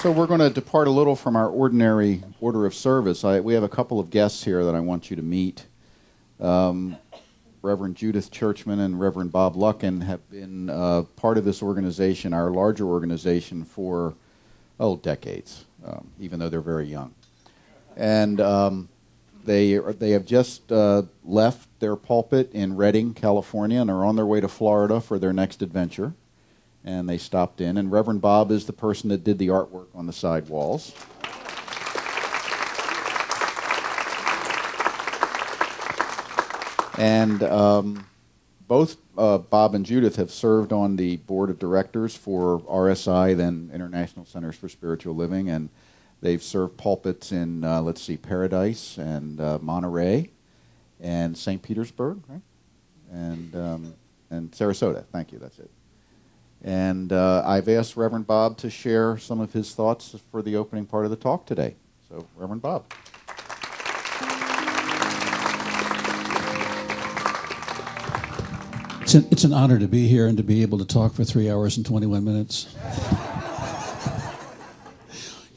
So we're going to depart a little from our ordinary order of service. We have a couple of guests here that I want you to meet. Reverend Judith Churchman and Reverend Bob Luckin have been part of this organization, our larger organization, for, decades, even though they're very young. And they have just left their pulpit in Redding, California, and are on their way to Florida for their next adventure. And they stopped in, and Reverend Bob is the person that did the artwork on the side walls. And both Bob and Judith have served on the board of directors for RSI, then International Centers for Spiritual Living, and they've served pulpits in, Paradise and Monterey and St. Petersburg, right? And Sarasota. Thank you, that's it. And I've asked Reverend Bob to share some of his thoughts for the opening part of the talk today. So, Reverend Bob. It's an honor to be here and to be able to talk for 3 hours and 21 minutes.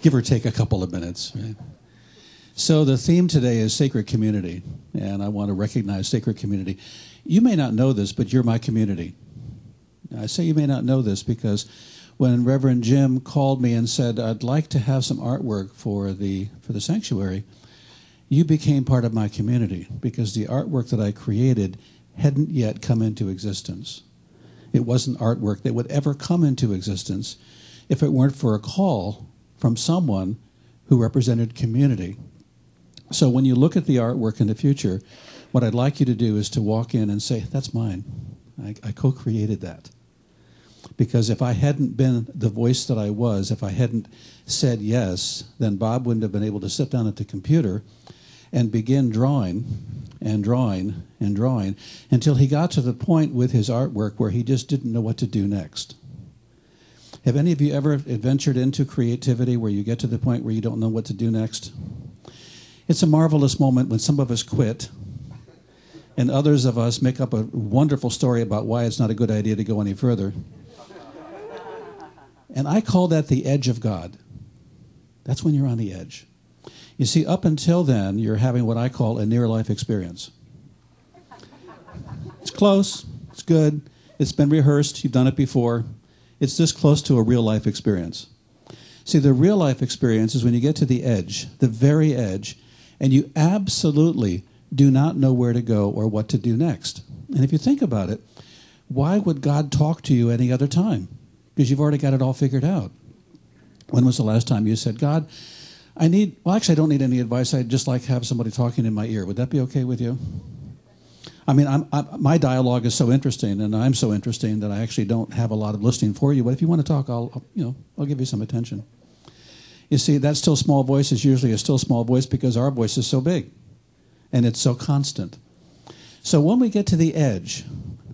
Give or take a couple of minutes. Right? So the theme today is sacred community, and I want to recognize sacred community. You may not know this, but you're my community. I say you may not know this because when Reverend Jim called me and said, I'd like to have some artwork for the sanctuary, you became part of my community because the artwork that I created hadn't yet come into existence. It wasn't artwork that would ever come into existence if it weren't for a call from someone who represented community. So when you look at the artwork in the future, what I'd like you to do is to walk in and say, that's mine. I co-created that. Because if I hadn't been the voice that I was, if I hadn't said yes, then Bob wouldn't have been able to sit down at the computer and begin drawing and drawing and drawing until he got to the point with his artwork where he just didn't know what to do next. Have any of you ever adventured into creativity where you get to the point where you don't know what to do next? It's a marvelous moment when some of us quit and others of us make up a wonderful story about why it's not a good idea to go any further. And I call that the edge of God. That's when you're on the edge. You see, up until then, you're having what I call a near-life experience. It's close. It's good. It's been rehearsed. You've done it before. It's this close to a real-life experience. See, the real-life experience is when you get to the edge, the very edge, and you absolutely do not know where to go or what to do next. And if you think about it, why would God talk to you any other time? Because you've already got it all figured out. When was the last time you said, God, I don't need any advice. I'd just like to have somebody talking in my ear. Would that be okay with you? I mean, my dialogue is so interesting, and I'm so interesting that I actually don't have a lot of listening for you. But if you want to talk, I'll give you some attention. You see, that still small voice is usually a still small voice because our voice is so big, and it's so constant. So when we get to the edge,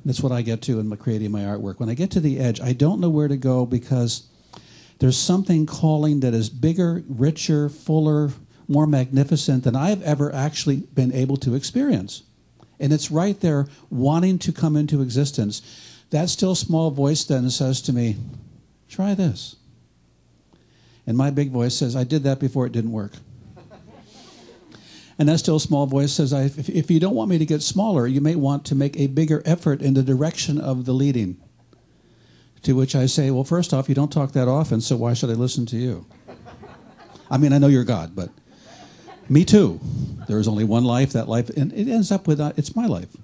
that's what I get to in creating my artwork. When I get to the edge, I don't know where to go because there's something calling that is bigger, richer, fuller, more magnificent than I've ever actually been able to experience. And it's right there wanting to come into existence. That still small voice then says to me, try this. And my big voice says, I did that before, it didn't work. And that still small voice says, if you don't want me to get smaller, you may want to make a bigger effort in the direction of the leading. To which I say, well, first off, you don't talk that often, so why should I listen to you? I mean, I know you're God, but me too. There is only one life, that life, and it ends up with, it's my life,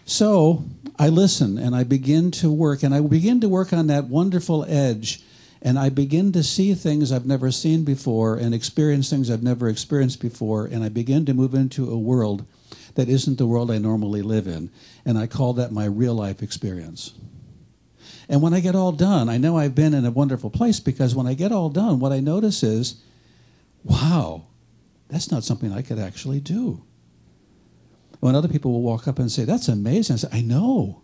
So I listen, and I begin to work, and I begin to work on that wonderful edge, and I begin to see things I've never seen before and experience things I've never experienced before, and I begin to move into a world that isn't the world I normally live in, and I call that my real-life experience. And when I get all done, I know I've been in a wonderful place because when I get all done, what I notice is, wow, that's not something I could actually do. When other people will walk up and say, that's amazing, I say, I know.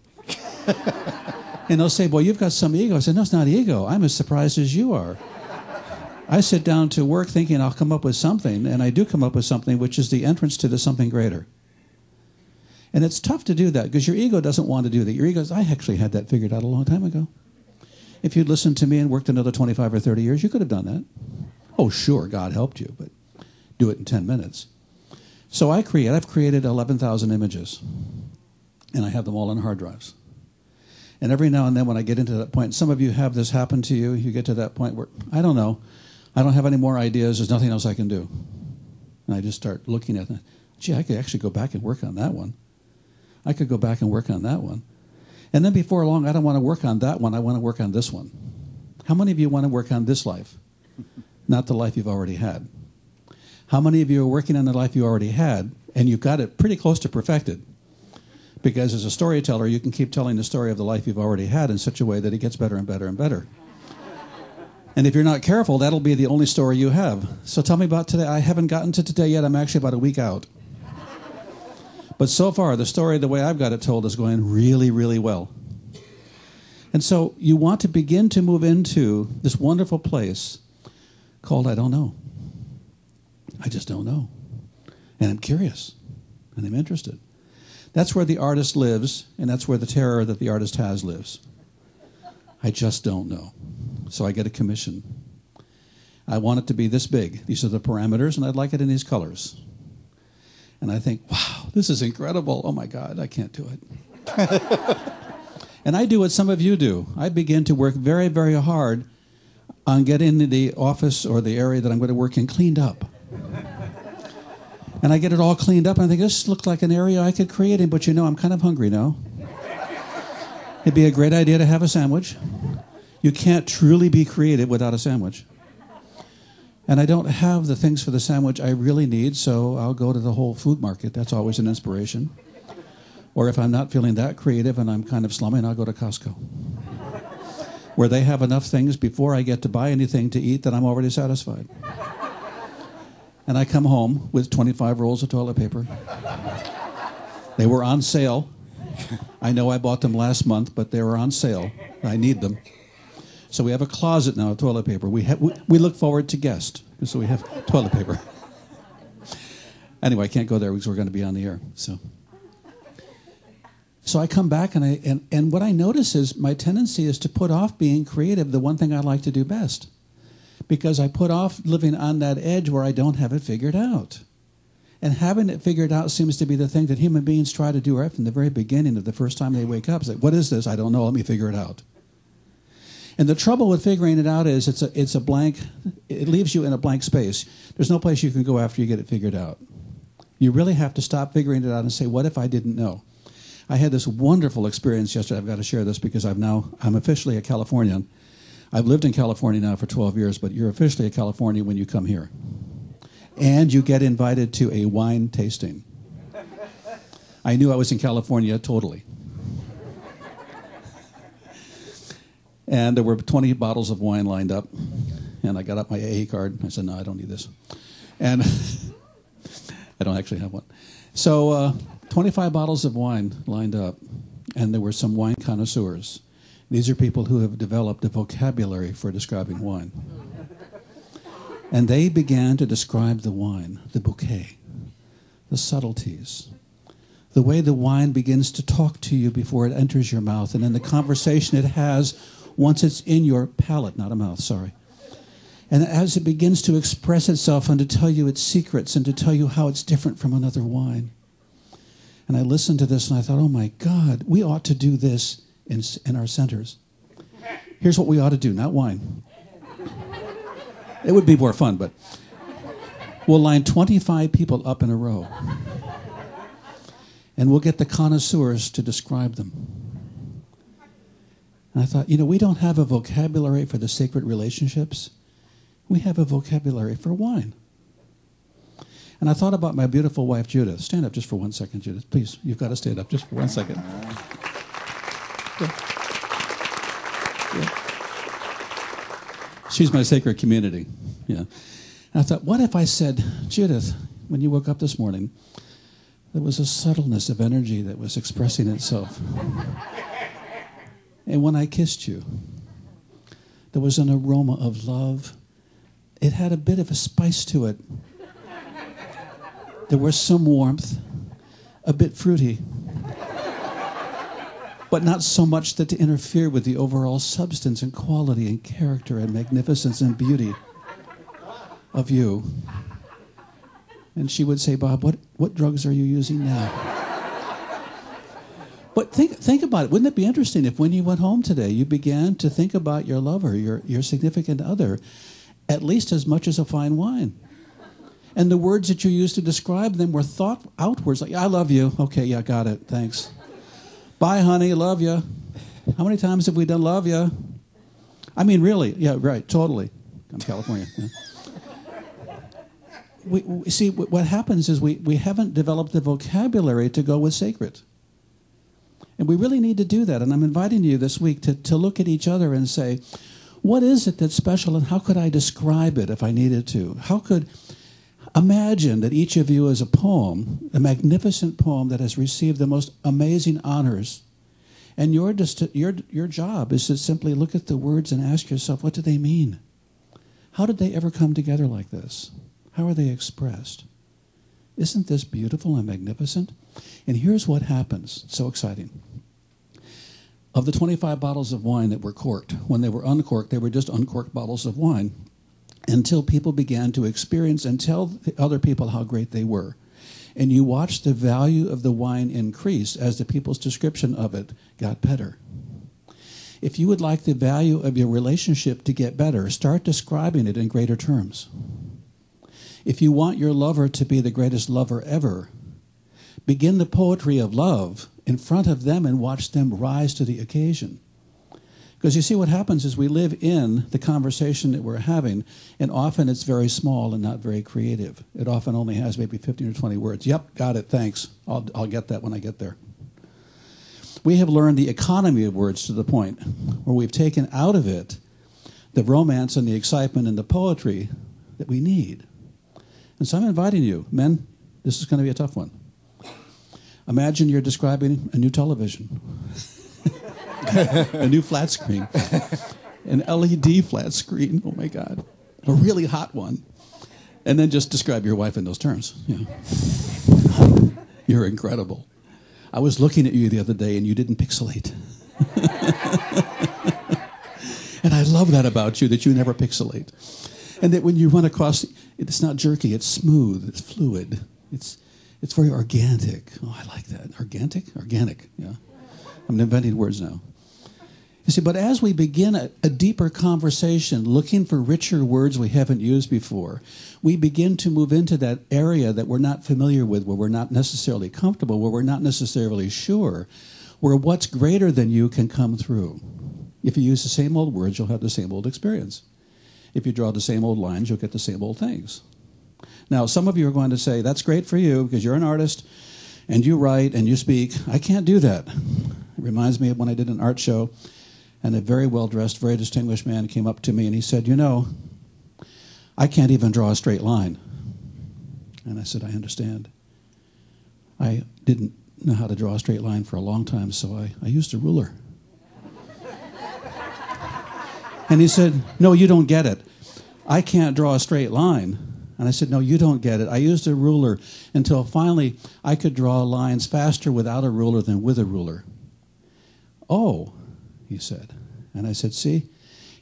And they'll say, well, you've got some ego. I said, no, it's not ego. I'm as surprised as you are. I sit down to work thinking I'll come up with something, and I do come up with something which is the entrance to something greater. And it's tough to do that because your ego doesn't want to do that. Your ego says, I actually had that figured out a long time ago. If you'd listened to me and worked another 25 or 30 years, you could have done that. Oh, sure, God helped you, but do it in 10 minutes. So I've created 11,000 images, and I have them all on hard drives. And every now and then when I get into that point, some of you have this happen to you, you get to that point where, I don't know, I don't have any more ideas, there's nothing else I can do. And I just start looking at it. Gee, I could actually go back and work on that one. I could go back and work on that one. And then before long, I don't want to work on that one, I want to work on this one. How many of you want to work on this life, not the life you've already had? How many of you are working on the life you already had, and you've got it pretty close to perfected? Because as a storyteller, you can keep telling the story of the life you've already had in such a way that it gets better and better and better. And if you're not careful, that'll be the only story you have. So tell me about today. I haven't gotten to today yet. I'm actually about a week out. But so far, the story, the way I've got it told, is going really, really well. And so you want to begin to move into this wonderful place called I don't know. I just don't know. And I'm curious. And I'm interested. That's where the artist lives, and that's where the terror that the artist has lives. I just don't know. So I get a commission. I want it to be this big. These are the parameters, and I'd like it in these colors. And I think, wow, this is incredible. Oh, my God, I can't do it. And I do what some of you do. I begin to work very, very hard on getting the office or the area that I'm going to work in cleaned up. And I get it all cleaned up, and I think, this looks like an area I could create in, but I'm kind of hungry now. It'd be a great idea to have a sandwich. You can't truly be creative without a sandwich. And I don't have the things for the sandwich I really need, so I'll go to the Whole Food Market. That's always an inspiration. Or if I'm not feeling that creative and I'm kind of slumming, I'll go to Costco, where they have enough things before I get to buy anything to eat that I'm already satisfied. And I come home with 25 rolls of toilet paper. They were on sale. I know I bought them last month, but they were on sale. I need them. So we have a closet now of toilet paper. We look forward to guests, so we have toilet paper. Anyway, I can't go there because we're going to be on the air. So I come back, and what I notice is my tendency is to put off being creative, the one thing I like to do best. Because I put off living on that edge where I don't have it figured out. And having it figured out seems to be the thing that human beings try to do right from the very beginning of the first time they wake up. It's like, what is this? I don't know. Let me figure it out. And the trouble with figuring it out is it's a blank. It leaves you in a blank space. There's no place you can go after you get it figured out. You really have to stop figuring it out and say, what if I didn't know? I had this wonderful experience yesterday. I've got to share this because I'm officially a Californian. I've lived in California now for 12 years, but you're officially a Californian when you come here. And you get invited to a wine tasting. I knew I was in California totally. And there were 20 bottles of wine lined up. And I got up my AA card. I said, no, I don't need this. And I don't actually have one. So 25 bottles of wine lined up. And there were some wine connoisseurs. These are people who have developed a vocabulary for describing wine. And they began to describe the wine, the bouquet, the subtleties, the way the wine begins to talk to you before it enters your mouth, and then the conversation it has once it's in your palate, not a mouth, sorry. And as it begins to express itself and to tell you its secrets and to tell you how it's different from another wine. And I listened to this and I thought, oh my God, we ought to do this in our centers. Here's what we ought to do, not wine. It would be more fun, but we'll line 25 people up in a row. And we'll get the connoisseurs to describe them. And I thought, we don't have a vocabulary for the sacred relationships. We have a vocabulary for wine. And I thought about my beautiful wife, Judith. Stand up just for 1 second, Judith. Please, you've got to stand up just for 1 second. Yeah. She's my sacred community. Yeah. And I thought, what if I said, Judith, when you woke up this morning, there was a subtleness of energy that was expressing itself. And when I kissed you, there was an aroma of love. It had a bit of a spice to it. There was some warmth, a bit fruity. but not so much that to interfere with the overall substance and quality and character and magnificence and beauty of you. And she would say, Bob, what drugs are you using now? But think about it. Wouldn't it be interesting if when you went home today, you began to think about your lover, your significant other, at least as much as a fine wine? And the words that you used to describe them were thought outwards, like, I love you. Okay, yeah, got it, thanks. Bye, honey, love you. How many times have we done love you? I mean, really, yeah, right, totally. I'm California. Yeah. We see, what happens is we haven't developed the vocabulary to go with sacred. And we really need to do that. And I'm inviting you this week to look at each other and say, what is it that's special and how could I describe it if I needed to? Imagine that each of you is a poem, a magnificent poem that has received the most amazing honors. And your job is to simply look at the words and ask yourself, what do they mean? How did they ever come together like this? How are they expressed? Isn't this beautiful and magnificent? And here's what happens. It's so exciting. Of the 25 bottles of wine that were corked, when they were uncorked, they were just uncorked bottles of wine until people began to experience and tell the other people how great they were. And you watched the value of the wine increase as the people's description of it got better. If you would like the value of your relationship to get better, start describing it in greater terms. If you want your lover to be the greatest lover ever, begin the poetry of love in front of them and watch them rise to the occasion. Because you see, what happens is we live in the conversation that we're having, and often it's very small and not very creative. It often only has maybe 15 or 20 words. Yep, got it, thanks. I'll get that when I get there. We have learned the economy of words to the point where we've taken out of it the romance and the excitement and the poetry that we need. And so I'm inviting you, men, this is going to be a tough one. Imagine you're describing a new television, a new flat screen, an LED flat screen, oh my God, a really hot one. And then just describe your wife in those terms. You know. You're incredible. I was looking at you the other day and you didn't pixelate. And I love that about you, that you never pixelate. And that when you run across, it's not jerky, it's smooth, it's fluid, it's very organic. Oh, I like that. Organic, yeah. I'm inventing words now. You see, but as we begin a deeper conversation, looking for richer words we haven't used before, we begin to move into that area that we're not familiar with, where we're not necessarily comfortable, where we're not necessarily sure, where what's greater than you can come through. If you use the same old words, you'll have the same old experience. If you draw the same old lines, you'll get the same old things. Now, some of you are going to say, that's great for you because you're an artist and you write and you speak. I can't do that. It reminds me of when I did an art show and a very well-dressed, very distinguished man came up to me and he said, you know, I can't even draw a straight line. And I said, I understand. I didn't know how to draw a straight line for a long time, so I used a ruler. And he said, no, you don't get it. I can't draw a straight line. And I said, no, you don't get it. I used a ruler until finally I could draw lines faster without a ruler than with a ruler. Oh, he said. And I said, see,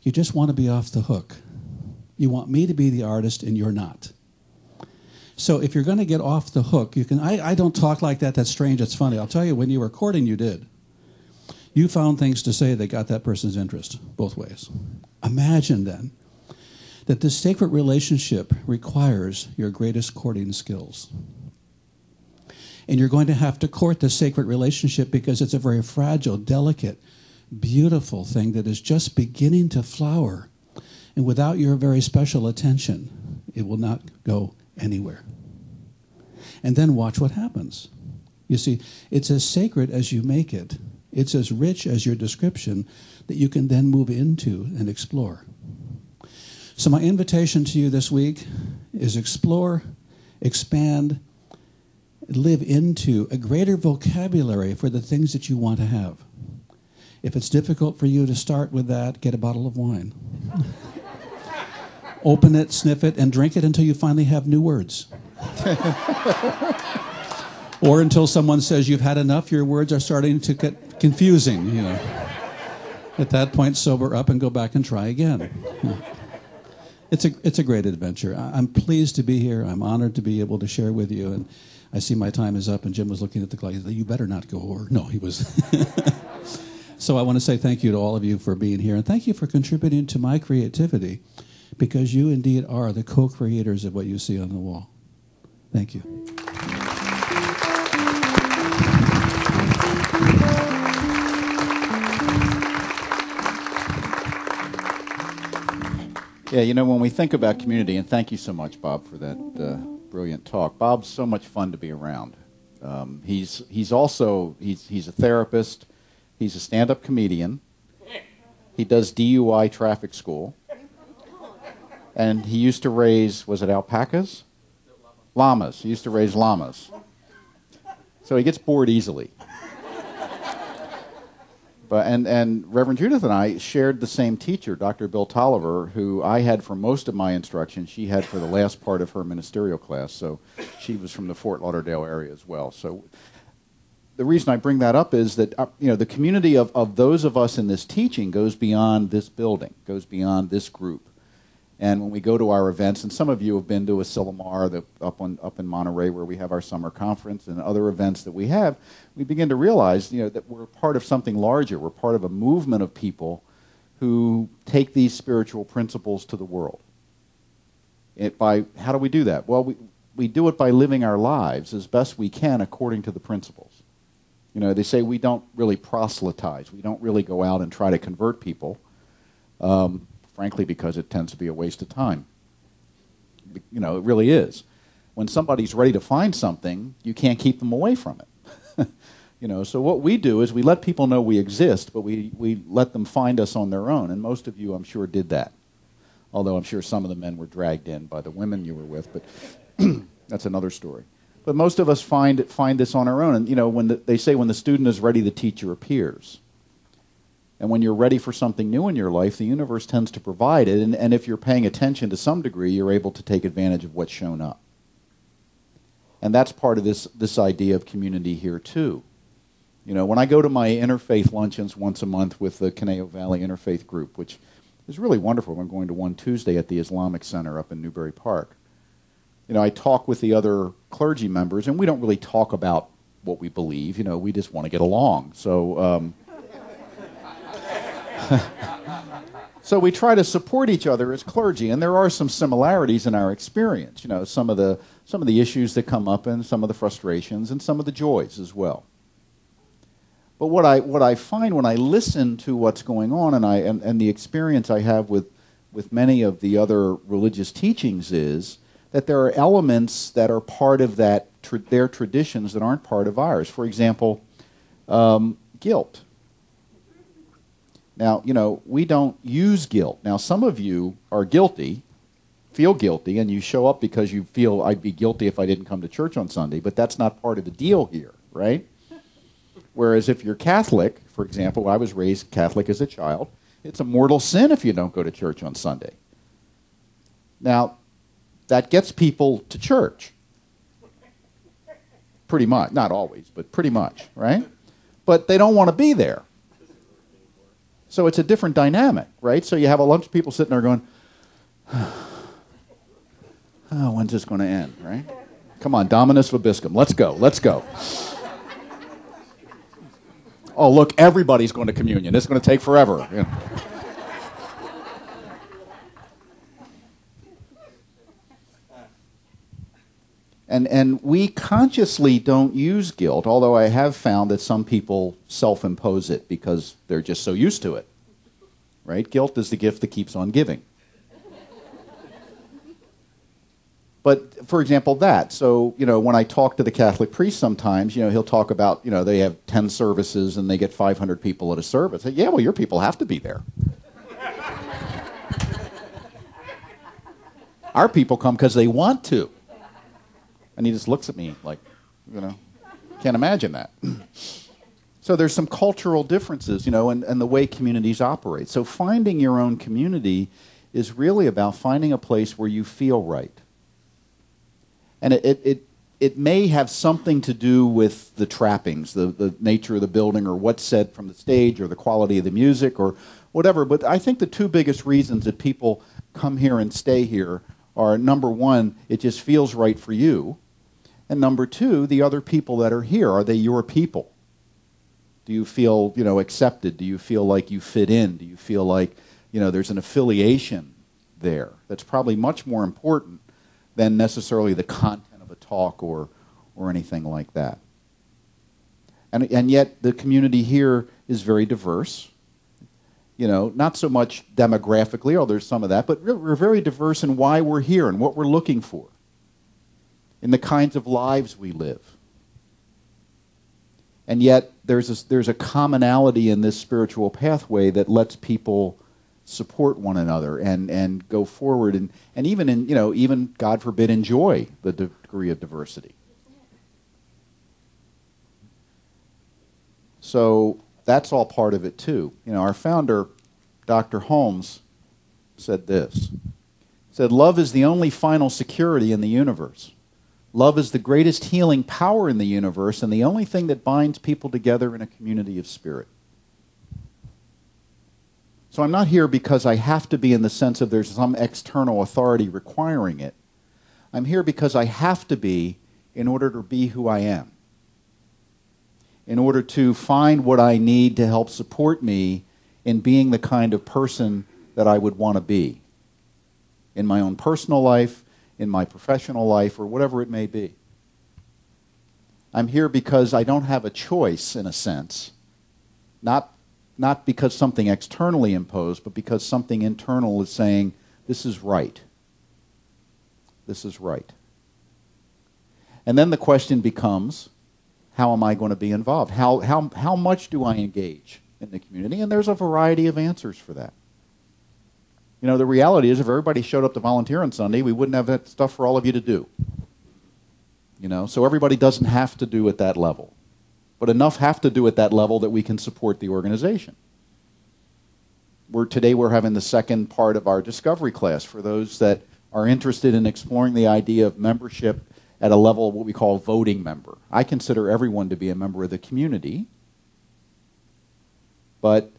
you just want to be off the hook. You want me to be the artist and you're not. So if you're going to get off the hook, you can. I don't talk like that. That's strange. That's funny. I'll tell you, when you were courting, you did. You found things to say that got that person's interest both ways. Imagine then that this sacred relationship requires your greatest courting skills. And you're going to have to court this sacred relationship because it's a very fragile, delicate, beautiful thing that is just beginning to flower. And without your very special attention, it will not go anywhere. And then watch what happens. You see, it's as sacred as you make it. It's as rich as your description that you can then move into and explore. So my invitation to you this week is explore, expand, live into a greater vocabulary for the things that you want to have. If it's difficult for you to start with that, get a bottle of wine. Open it, sniff it, and drink it until you finally have new words. Or until someone says you've had enough, your words are starting to get confusing, you know. At that point, sober up and go back and try again. It's a great adventure. I'm pleased to be here. I'm honored to be able to share with you. And I see my time is up, and Jim was looking at the clock. He said, "You better not go." Or no, he was. So I want to say thank you to all of you for being here, and thank you for contributing to my creativity, because you indeed are the co-creators of what you see on the wall. Thank you. Yeah, you know, when we think about community, and thank you so much, Bob, for that brilliant talk. Bob's so much fun to be around. He's a therapist. He's a stand-up comedian. He does DUI traffic school. And he used to raise, was it alpacas? Llamas. He used to raise llamas. So he gets bored easily. And Reverend Judith and I shared the same teacher, Dr. Bill Tolliver, who I had for most of my instruction. She had for the last part of her ministerial class. So she was from the Fort Lauderdale area as well. So the reason I bring that up is that the community of those of us in this teaching goes beyond this building, goes beyond this group. And when we go to our events, and some of you have been to Asilomar, up in Monterey, where we have our summer conference, and other events that we have, we begin to realize that we're part of something larger. We're part of a movement of people who take these spiritual principles to the world. How do we do that? Well, we do it by living our lives as best we can according to the principles. They say we don't really proselytize. We don't really go out and try to convert people. Frankly, because it tends to be a waste of time. It really is. When somebody's ready to find something, you can't keep them away from it. So what we do is we let people know we exist, but we let them find us on their own. And most of you, I'm sure, did that. Although I'm sure some of the men were dragged in by the women you were with, but that's another story. But most of us find this on our own. And they say when the student is ready, the teacher appears. And when you're ready for something new in your life, the universe tends to provide it. And if you're paying attention to some degree, you're able to take advantage of what's shown up. And that's part of this idea of community here, too. When I go to my interfaith luncheons once a month with the Conejo Valley Interfaith Group, which is really wonderful. I'm going to one Tuesday at the Islamic Center up in Newbury Park. I talk with the other clergy members, and we don't really talk about what we believe. We just want to get along. So we try to support each other as clergy, and there are some similarities in our experience. Some of the issues that come up, and some of the frustrations, and some of the joys as well. But what I find when I listen to what's going on, and the experience I have with many of the other religious teachings, is that there are elements that are part of their traditions that aren't part of ours. For example, guilt. Now, we don't use guilt. Now, some of you are guilty, feel guilty, and you show up because you feel I'd be guilty if I didn't come to church on Sunday, but that's not part of the deal here, right? Whereas if you're Catholic, for example, I was raised Catholic as a child, it's a mortal sin if you don't go to church on Sunday. Now, that gets people to church. Pretty much. Not always, but pretty much, right? But they don't want to be there. So it's a different dynamic, right? So you have a bunch of people sitting there going, oh, when's this going to end, right? Come on, Dominus Vobiscum. Let's go. Oh, look, everybody's going to communion. It's going to take forever. And we consciously don't use guilt, although I have found that some people self-impose it because they're just so used to it. Right? Guilt is the gift that keeps on giving. But, for example, that. So, when I talk to the Catholic priest sometimes, he'll talk about, they have 10 services and they get 500 people at a service. I say, yeah, well, your people have to be there. Our people come because they want to. And he just looks at me like, can't imagine that. So there's some cultural differences, and the way communities operate. So finding your own community is really about finding a place where you feel right. And it may have something to do with the trappings, the nature of the building, or what's said from the stage, or the quality of the music, or whatever. But I think the two biggest reasons that people come here and stay here are, number one, it just feels right for you. And number two, the other people that are here, are they your people? Do you feel, accepted? Do you feel like you fit in? Do you feel like, there's an affiliation there? That's probably much more important than necessarily the content of a talk or anything like that. And yet the community here is very diverse. Not so much demographically, although there's some of that, but we're very diverse in why we're here and what we're looking for, in the kinds of lives we live. And yet there's a commonality in this spiritual pathway that lets people support one another and go forward and even even, God forbid, enjoy the degree of diversity. So that's all part of it too. Our founder, Dr. Holmes, said this. He said, "Love is the only final security in the universe. Love is the greatest healing power in the universe and the only thing that binds people together in a community of spirit." So I'm not here because I have to be in the sense of there's some external authority requiring it. I'm here because I have to be in order to be who I am, in order to find what I need to help support me in being the kind of person that I would want to be in my own personal life, in my professional life, or whatever it may be. I'm here because I don't have a choice, in a sense, not because something externally imposed, but because something internal is saying, this is right. This is right. And then the question becomes, how am I going to be involved? How much do I engage in the community? And there's a variety of answers for that. The reality is, if everybody showed up to volunteer on Sunday, we wouldn't have that stuff for all of you to do. So everybody doesn't have to do at that level. But enough have to do at that level that we can support the organization. Today we're having the second part of our discovery class for those that are interested in exploring the idea of membership at a level of what we call voting member. I consider everyone to be a member of the community. But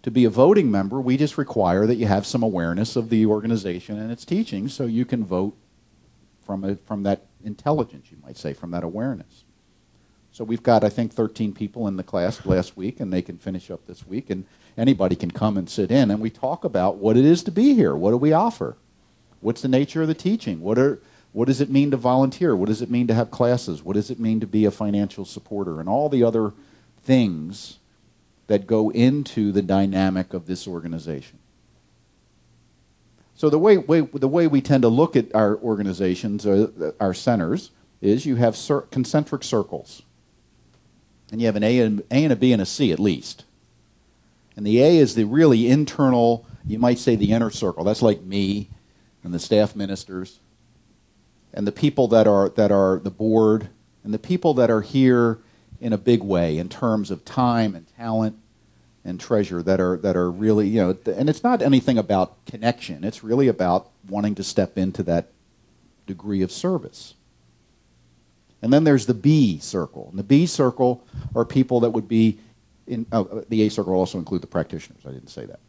to be a voting member, we just require that you have some awareness of the organization and its teachings so you can vote from that intelligence, you might say, from that awareness. So we've got, I think, 13 people in the class last week, and they can finish up this week, and anybody can come and sit in, and we talk about what it is to be here. What do we offer? What's the nature of the teaching? What does it mean to volunteer? What does it mean to have classes? What does it mean to be a financial supporter? And all the other things that go into the dynamic of this organization. So the way we tend to look at our organizations, our centers, is you have concentric circles. And you have an A and a B and a C at least. And the A is the really internal, you might say the inner circle. That's like me and the staff ministers and the people that are the board and the people that are here in a big way in terms of time and talent and treasure that are really, and it's not anything about connection. It's really about wanting to step into that degree of service. And then there's the B circle. And the B circle are people that would be in, the A circle will also include the practitioners. I didn't say that.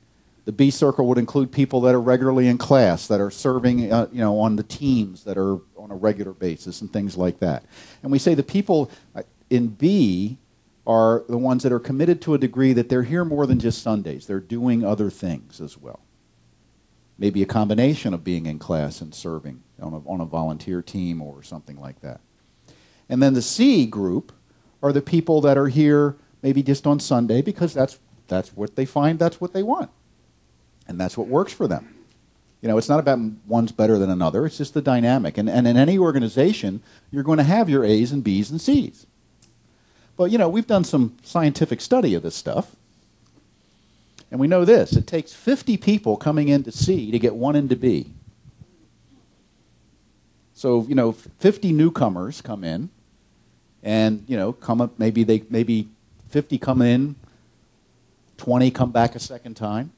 The B circle would include people that are regularly in class, that are serving, on the teams that are on a regular basis and things like that. And we say the people in B are the ones that are committed to a degree that they're here more than just Sundays. They're doing other things as well. Maybe a combination of being in class and serving on a volunteer team or something like that. And then the C group are the people that are here maybe just on Sunday because that's what they find, that's what they want. And that's what works for them. It's not about one's better than another. It's just the dynamic. And in any organization, you're going to have your A's and B's and C's. But, we've done some scientific study of this stuff. And we know this. It takes 50 people coming into C to get one into B. So, 50 newcomers come in. And, come up, maybe 50 come in, 20 come back a second time.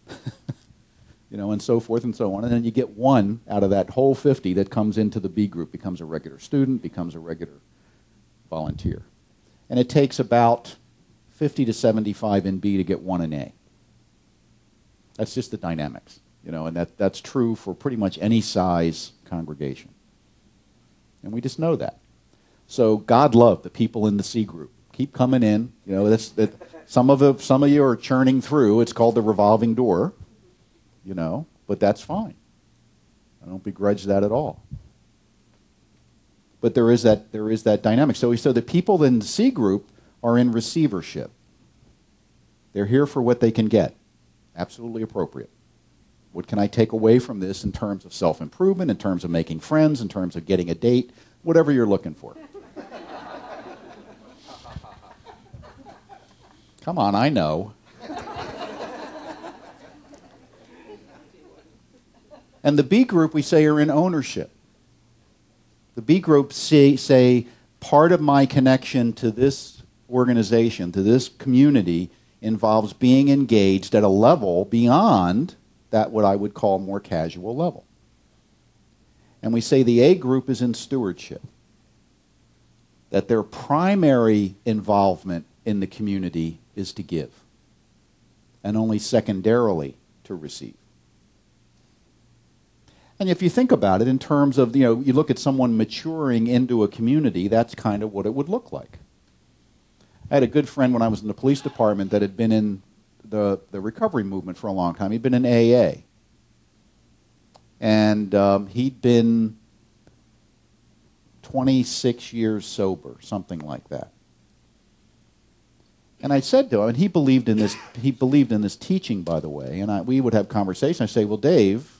And so forth and so on. And then you get one out of that whole 50 that comes into the B group, becomes a regular student, becomes a regular volunteer. And it takes about 50 to 75 in B to get 1 in A. That's just the dynamics, and that's true for pretty much any size congregation. And we just know that. So God love the people in the C group. Keep coming in. Some of you are churning through. It's called the revolving door, but that's fine. I don't begrudge that at all. But there is that dynamic. So the people in the C group are in receivership. They're here for what they can get. Absolutely appropriate. What can I take away from this in terms of self-improvement, in terms of making friends, in terms of getting a date, whatever you're looking for. Come on, I know. And the B group, we say, are in ownership. The B group say part of my connection to this organization, to this community, involves being engaged at a level beyond that what I would call more casual level. And we say the A group is in stewardship. That their primary involvement in the community is to give, and only secondarily to receive. And if you think about it in terms of, you look at someone maturing into a community, that's kind of what it would look like. I had a good friend when I was in the police department that had been in the recovery movement for a long time. He'd been in AA. And he'd been 26 years sober, something like that. And I said to him, and he believed in this teaching, by the way, and we would have conversations. I say, well, Dave,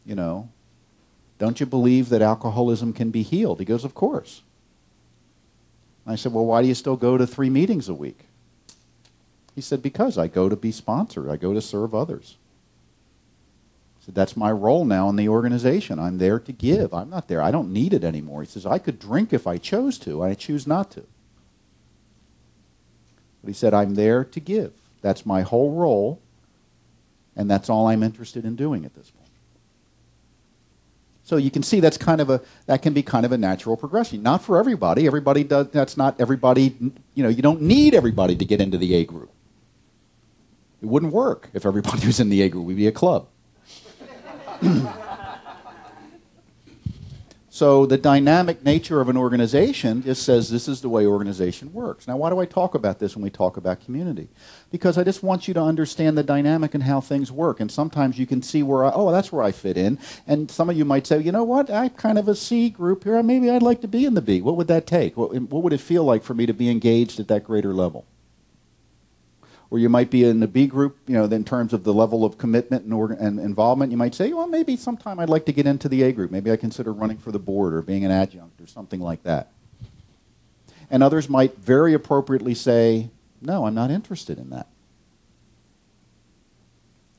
don't you believe that alcoholism can be healed? He goes, of course. I said, well, why do you still go to 3 meetings a week? He said, because I go to be sponsored. I go to serve others. I said, that's my role now in the organization. I'm there to give. I'm not there. I don't need it anymore. He says, I could drink if I chose to. I choose not to. But he said, I'm there to give. That's my whole role, and that's all I'm interested in doing at this point. So you can see that can be kind of a natural progression. Not for everybody. Everybody does. That's not everybody. You don't need everybody to get into the A group. It wouldn't work if everybody was in the A group. We'd be a club. So the dynamic nature of an organization just says this is the way organization works. Now, why do I talk about this when we talk about community? Because I just want you to understand the dynamic and how things work. And sometimes you can see that's where I fit in. And some of you might say, you know what, I'm kind of a C group here. Maybe I'd like to be in the B. What would that take? What would it feel like for me to be engaged at that greater level? Or you might be in the B group, in terms of the level of commitment and involvement. You might say, well, maybe sometime I'd like to get into the A group. Maybe I consider running for the board or being an adjunct or something like that. And others might very appropriately say, no, I'm not interested in that.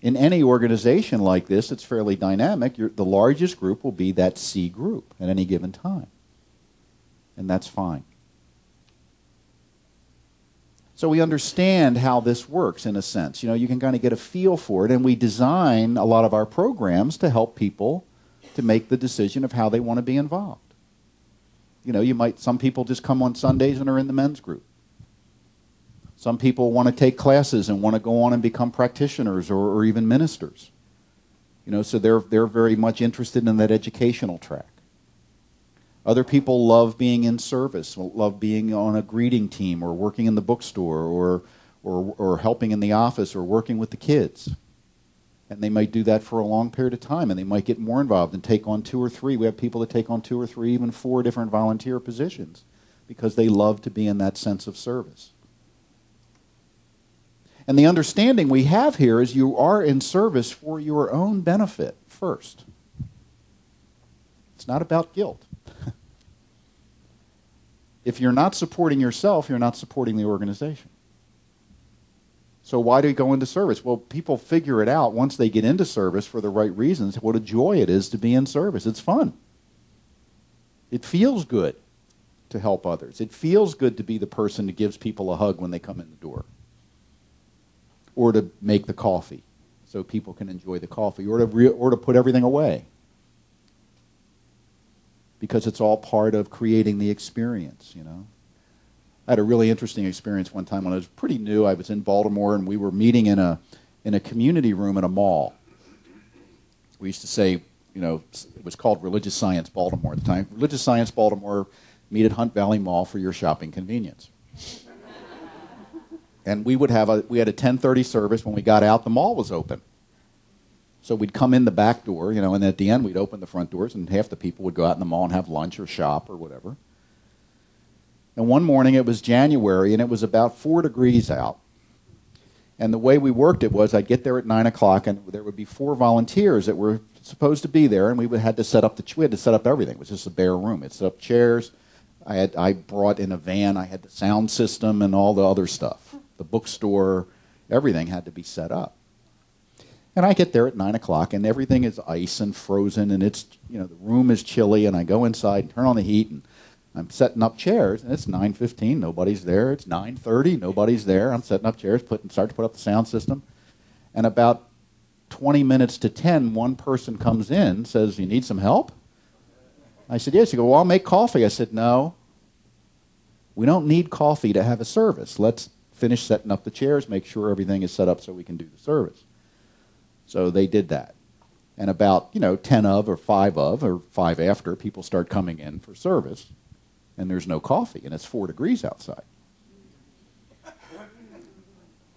In any organization like this, it's fairly dynamic. The largest group will be that C group at any given time. And that's fine. So we understand how this works in a sense. You can kind of get a feel for it, and we design a lot of our programs to help people to make the decision of how they want to be involved. Some people just come on Sundays and are in the men's group. Some people want to take classes and want to go on and become practitioners or even ministers. So they're very much interested in that educational track. Other people love being in service, love being on a greeting team or working in the bookstore or helping in the office or working with the kids. And they might do that for a long period of time, and they might get more involved and take on 2 or 3. We have people that take on 2 or 3, even 4 different volunteer positions because they love to be in that sense of service. And the understanding we have here is you are in service for your own benefit first. It's not about guilt. If you're not supporting yourself, you're not supporting the organization. So why do you go into service? Well, people figure it out once they get into service for the right reasons, what a joy it is to be in service. It's fun. It feels good to help others. It feels good to be the person that gives people a hug when they come in the door. Or to make the coffee so people can enjoy the coffee. Or to put everything away. because it's all part of creating the experience, you know. I had a really interesting experience one time when I was pretty new. I was in Baltimore, and we were meeting in a community room at a mall. We used to say, you know, it was called Religious Science Baltimore at the time. Religious Science Baltimore, meet at Hunt Valley Mall for your shopping convenience. And we had a 10:30 service. When we got out, the mall was open. So we'd come in the back door, you know, and at the end we'd open the front doors, and half the people would go out in the mall and have lunch or shop or whatever. And one morning, it was January, and it was about 4 degrees out. And the way we worked it was I'd get there at 9 o'clock, and there would be 4 volunteers that were supposed to be there, and we had to set up everything. It was just a bare room. It set up chairs. I brought in a van. I had the sound system and all the other stuff. The bookstore, everything had to be set up. And I get there at 9 o'clock, and everything is ice and frozen, and it's, you know, the room is chilly, and I go inside, turn on the heat, and I'm setting up chairs, and it's 9:15, nobody's there. It's 9:30, nobody's there. I'm setting up chairs, start to put up the sound system. And about 20 minutes to 10, one person comes in, says, "You need some help?" I said, "Yes." He goes, "Well, I'll make coffee." I said, "No, we don't need coffee to have a service. Let's finish setting up the chairs, make sure everything is set up so we can do the service." So they did that. And about, you know, 10 of, or 5 of, or 5 after, people start coming in for service. And there's no coffee, and it's 4 degrees outside.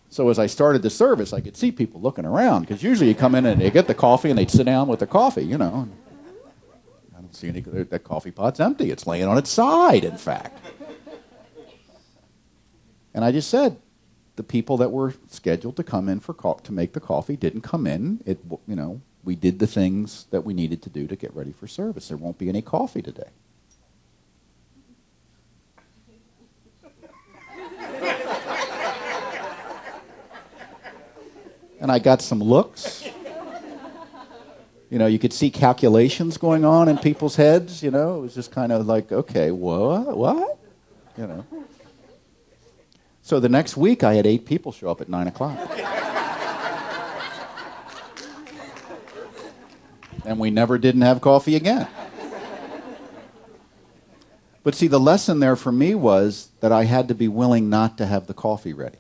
So as I started the service, I could see people looking around, because usually you come in and they get the coffee and they'd sit down with the coffee, you know. I don't see any, that coffee pot's empty. It's laying on its side, in fact. And I just said, the people that were scheduled to come in to make the coffee didn't come in. You know, we did the things that we needed to do to get ready for service. There won't be any coffee today. And I got some looks. You know, you could see calculations going on in people's heads, you know. It was just kind of like, okay, what? You know. So the next week, I had 8 people show up at 9 o'clock. And we never didn't have coffee again. But see, the lesson there for me was that I had to be willing not to have the coffee ready.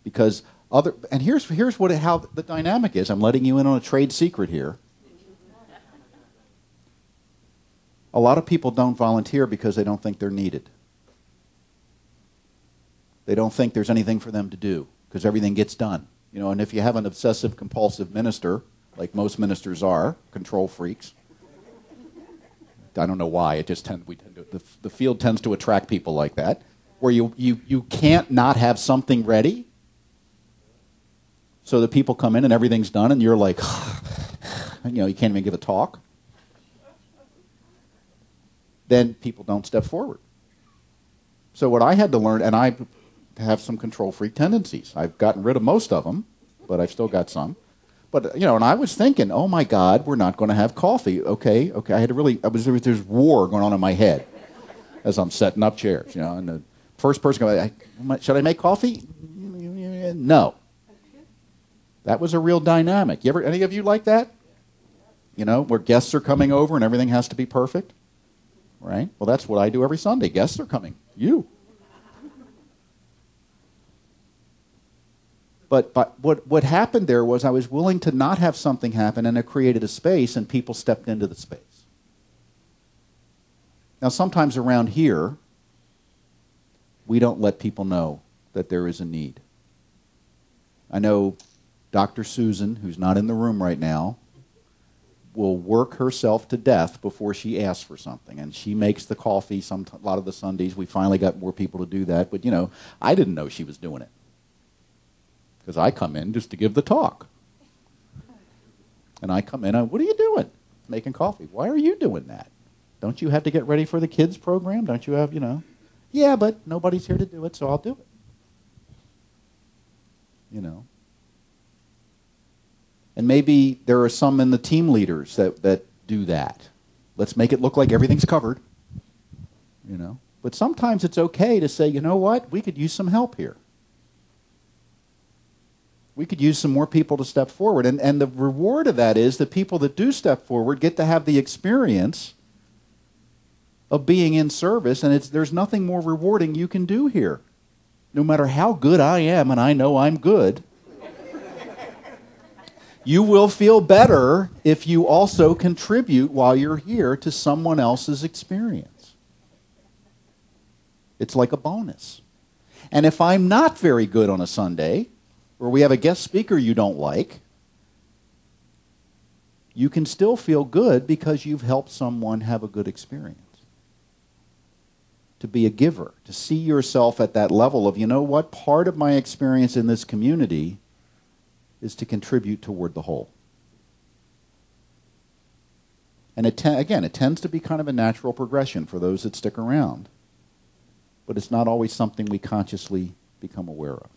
Because and here's how the dynamic is. I'm letting you in on a trade secret here. A lot of people don't volunteer because they don't think they're needed. They don't think there's anything for them to do because everything gets done. You know, and if you have an obsessive compulsive minister, like most ministers are, control freaks. I don't know why. The field tends to attract people like that, where you can't not have something ready. So the people come in and everything's done, and you're like, you know, you can't even give a talk. Then people don't step forward. So what I had to learn, and I have some control freak tendencies. I've gotten rid of most of them, but I've still got some. But, you know, and I was thinking, oh my God, we're not going to have coffee. Okay. There's war going on in my head as I'm setting up chairs, you know, and the first person goes, should I make coffee? No. That was a real dynamic. Any of you like that? You know, where guests are coming over and everything has to be perfect? Right? Well, that's what I do every Sunday. Guests are coming. You. But what happened there was I was willing to not have something happen, and it created a space, and people stepped into the space. Now, sometimes around here, we don't let people know that there is a need. I know Dr. Susan, who's not in the room right now, will work herself to death before she asks for something. And she makes the coffee a lot of the Sundays. We finally got more people to do that. But, you know, I didn't know she was doing it. Because I come in just to give the talk. And I come in, what are you doing? Making coffee. Why are you doing that? Don't you have to get ready for the kids program? Don't you have, you know? Yeah, but nobody's here to do it, so I'll do it. You know? And maybe there are some in the team leaders that do that. Let's make it look like everything's covered. You know? But sometimes it's okay to say, you know what? We could use some help here. We could use some more people to step forward. And the reward of that is the people that do step forward get to have the experience of being in service, and there's nothing more rewarding you can do here. No matter how good I am, and I know I'm good, you will feel better if you also contribute while you're here to someone else's experience. It's like a bonus. And if I'm not very good on a Sunday, or we have a guest speaker you don't like, you can still feel good because you've helped someone have a good experience. To be a giver, to see yourself at that level of, you know what, part of my experience in this community is to contribute toward the whole. And again, it tends to be kind of a natural progression for those that stick around. But it's not always something we consciously become aware of.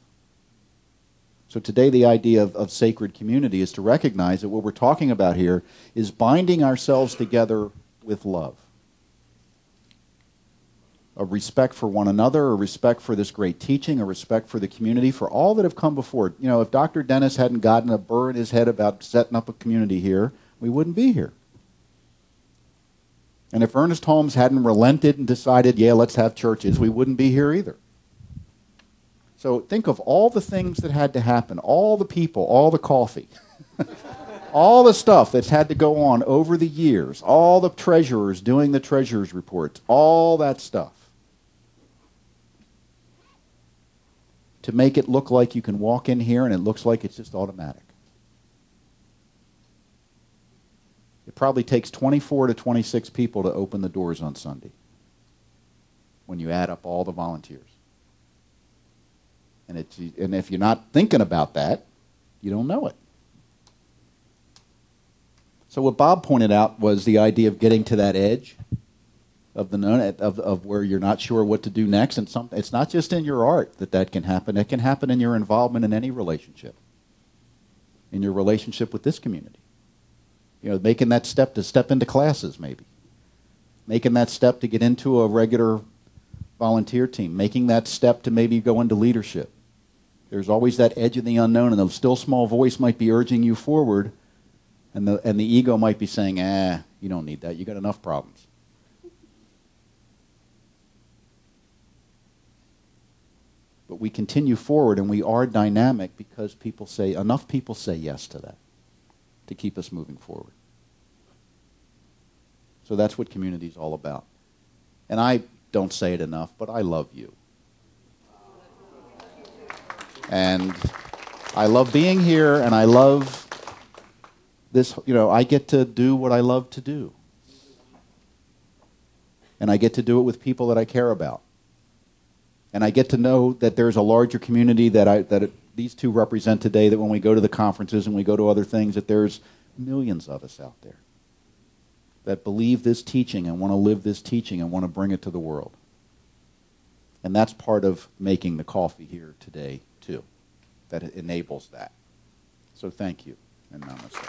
So today the idea of sacred community is to recognize that what we're talking about here is binding ourselves together with love. A respect for one another, a respect for this great teaching, a respect for the community, for all that have come before. You know, if Dr. Dennis hadn't gotten a burr in his head about setting up a community here, we wouldn't be here. And if Ernest Holmes hadn't relented and decided, yeah, let's have churches, we wouldn't be here either. So think of all the things that had to happen, all the people, all the coffee, all the stuff that's had to go on over the years, all the treasurers doing the treasurer's reports, all that stuff. To make it look like you can walk in here and it looks like it's just automatic. It probably takes 24 to 26 people to open the doors on Sunday when you add up all the volunteers. And if you're not thinking about that, you don't know it. So what Bob pointed out was the idea of getting to that edge of the known, of where you're not sure what to do next. And it's not just in your art that can happen. It can happen in your involvement in any relationship, in your relationship with this community. You know, making that step to step into classes, maybe. Making that step to get into a regular volunteer team. Making that step to maybe go into leadership. There's always that edge of the unknown, and the still small voice might be urging you forward, and the ego might be saying, you don't need that. You got enough problems. But we continue forward, and we are dynamic because enough people say yes to that, to keep us moving forward. So that's what community is all about. And I don't say it enough, but I love you. And I love being here, and I love this, I get to do what I love to do. And I get to do it with people that I care about. And I get to know that there's a larger community that these two represent today, that when we go to the conferences and we go to other things, that there's millions of us out there that believe this teaching and want to live this teaching and want to bring it to the world. And that's part of making the coffee here today, too, that it enables that. So thank you, and namaste.